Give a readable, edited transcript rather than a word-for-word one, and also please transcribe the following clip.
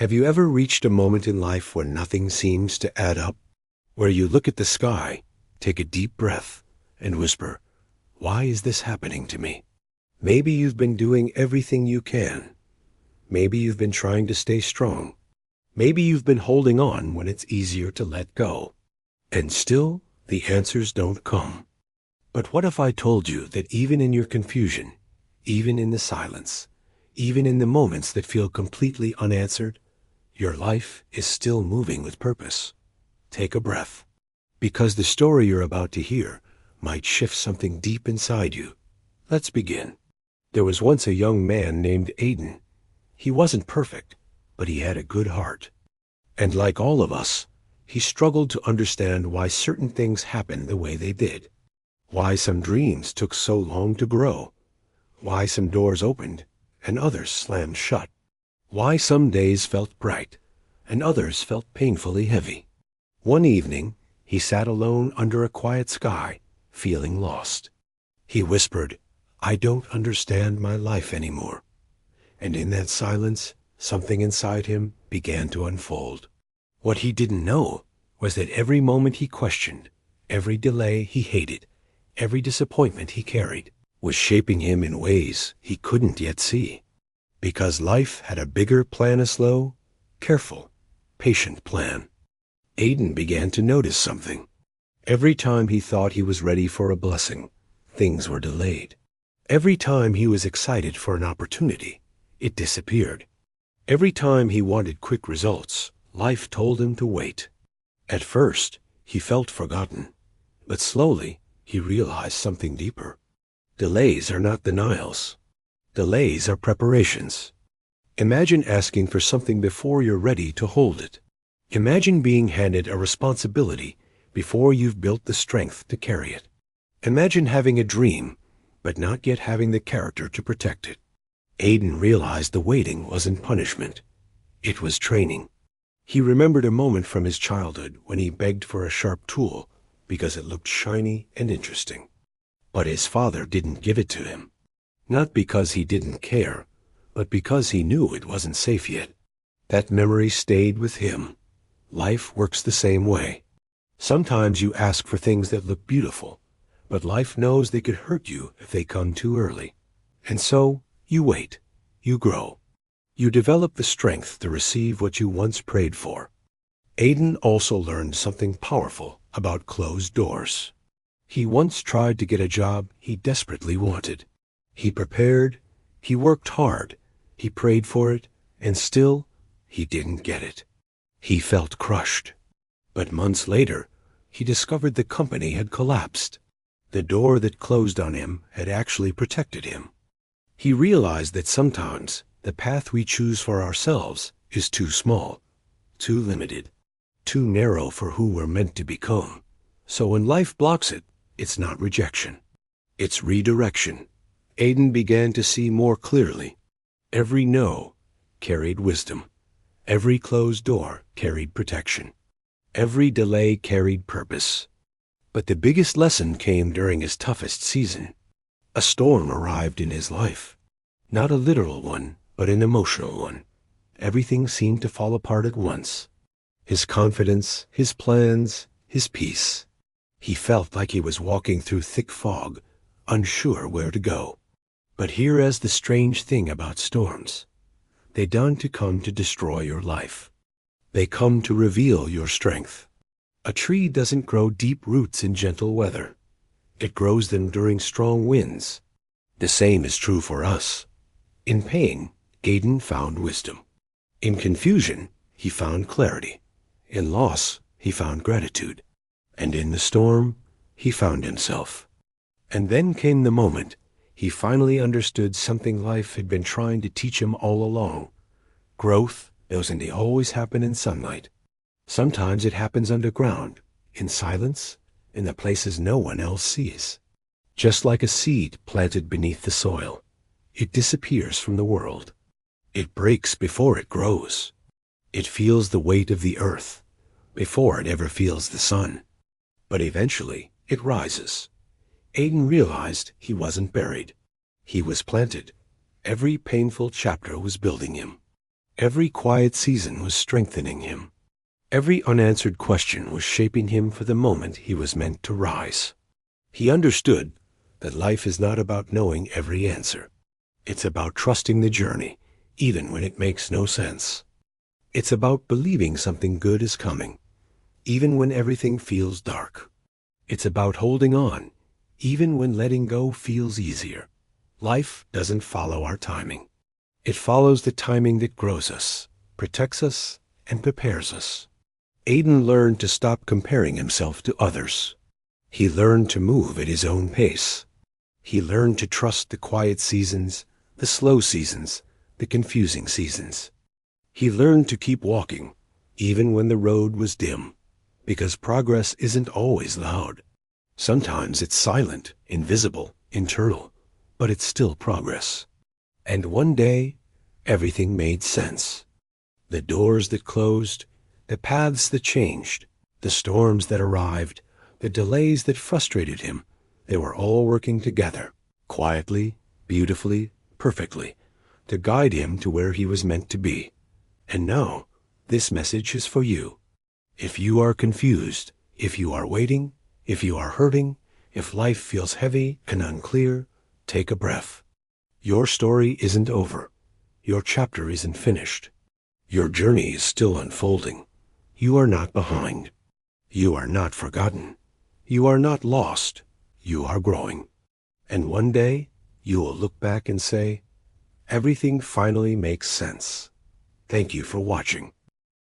Have you ever reached a moment in life where nothing seems to add up? Where you look at the sky, take a deep breath, and whisper, "Why is this happening to me?" Maybe you've been doing everything you can. Maybe you've been trying to stay strong. Maybe you've been holding on when it's easier to let go. And still, the answers don't come. But what if I told you that even in your confusion, even in the silence, even in the moments that feel completely unanswered, your life is still moving with purpose? Take a breath, because the story you're about to hear might shift something deep inside you. Let's begin. There was once a young man named Aiden. He wasn't perfect, but he had a good heart. And like all of us, he struggled to understand why certain things happened the way they did, why some dreams took so long to grow, why some doors opened and others slammed shut, why some days felt bright and others felt painfully heavy. One evening, he sat alone under a quiet sky, feeling lost. He whispered, "I don't understand my life anymore." And in that silence, something inside him began to unfold. What he didn't know was that every moment he questioned, every delay he hated, every disappointment he carried, was shaping him in ways he couldn't yet see. Because life had a bigger plan, a slow, careful, patient plan. Aiden began to notice something. Every time he thought he was ready for a blessing, things were delayed. Every time he was excited for an opportunity, it disappeared. Every time he wanted quick results, life told him to wait. At first, he felt forgotten, but slowly he realized something deeper. Delays are not denials. Delays are preparations. Imagine asking for something before you're ready to hold it. Imagine being handed a responsibility before you've built the strength to carry it. Imagine having a dream, but not yet having the character to protect it. Aiden realized the waiting wasn't punishment. It was training. He remembered a moment from his childhood when he begged for a sharp tool because it looked shiny and interesting. But his father didn't give it to him. Not because he didn't care, but because he knew it wasn't safe yet. That memory stayed with him. Life works the same way. Sometimes you ask for things that look beautiful, but life knows they could hurt you if they come too early. And so, you wait. You grow. You develop the strength to receive what you once prayed for. Aiden also learned something powerful about closed doors. He once tried to get a job he desperately wanted. He prepared, he worked hard, he prayed for it, and still, he didn't get it. He felt crushed. But months later, he discovered the company had collapsed. The door that closed on him had actually protected him. He realized that sometimes the path we choose for ourselves is too small, too limited, too narrow for who we're meant to become. So when life blocks it, it's not rejection. It's redirection. Aiden began to see more clearly. Every no carried wisdom. Every closed door carried protection. Every delay carried purpose. But the biggest lesson came during his toughest season. A storm arrived in his life. Not a literal one, but an emotional one. Everything seemed to fall apart at once. His confidence, his plans, his peace. He felt like he was walking through thick fog, unsure where to go. But here is the strange thing about storms. They don't come to destroy your life. They come to reveal your strength. A tree doesn't grow deep roots in gentle weather. It grows them during strong winds. The same is true for us. In pain, Aiden found wisdom. In confusion, he found clarity. In loss, he found gratitude. And in the storm, he found himself. And then came the moment he finally understood something life had been trying to teach him all along. Growth doesn't always happen in sunlight. Sometimes it happens underground, in silence, in the places no one else sees. Just like a seed planted beneath the soil, it disappears from the world. It breaks before it grows. It feels the weight of the earth before it ever feels the sun. But eventually, it rises. Aiden realized he wasn't buried. He was planted. Every painful chapter was building him. Every quiet season was strengthening him. Every unanswered question was shaping him for the moment he was meant to rise. He understood that life is not about knowing every answer. It's about trusting the journey, even when it makes no sense. It's about believing something good is coming, even when everything feels dark. It's about holding on, even when letting go feels easier. Life doesn't follow our timing. It follows the timing that grows us, protects us, and prepares us. Aiden learned to stop comparing himself to others. He learned to move at his own pace. He learned to trust the quiet seasons, the slow seasons, the confusing seasons. He learned to keep walking, even when the road was dim, because progress isn't always loud. Sometimes it's silent, invisible, internal, but it's still progress. And one day, everything made sense. The doors that closed, the paths that changed, the storms that arrived, the delays that frustrated him, they were all working together, quietly, beautifully, perfectly, to guide him to where he was meant to be. And now, this message is for you. If you are confused, if you are waiting, if you are hurting, if life feels heavy and unclear, take a breath. Your story isn't over. Your chapter isn't finished. Your journey is still unfolding. You are not behind. You are not forgotten. You are not lost. You are growing. And one day, you will look back and say, everything finally makes sense. Thank you for watching.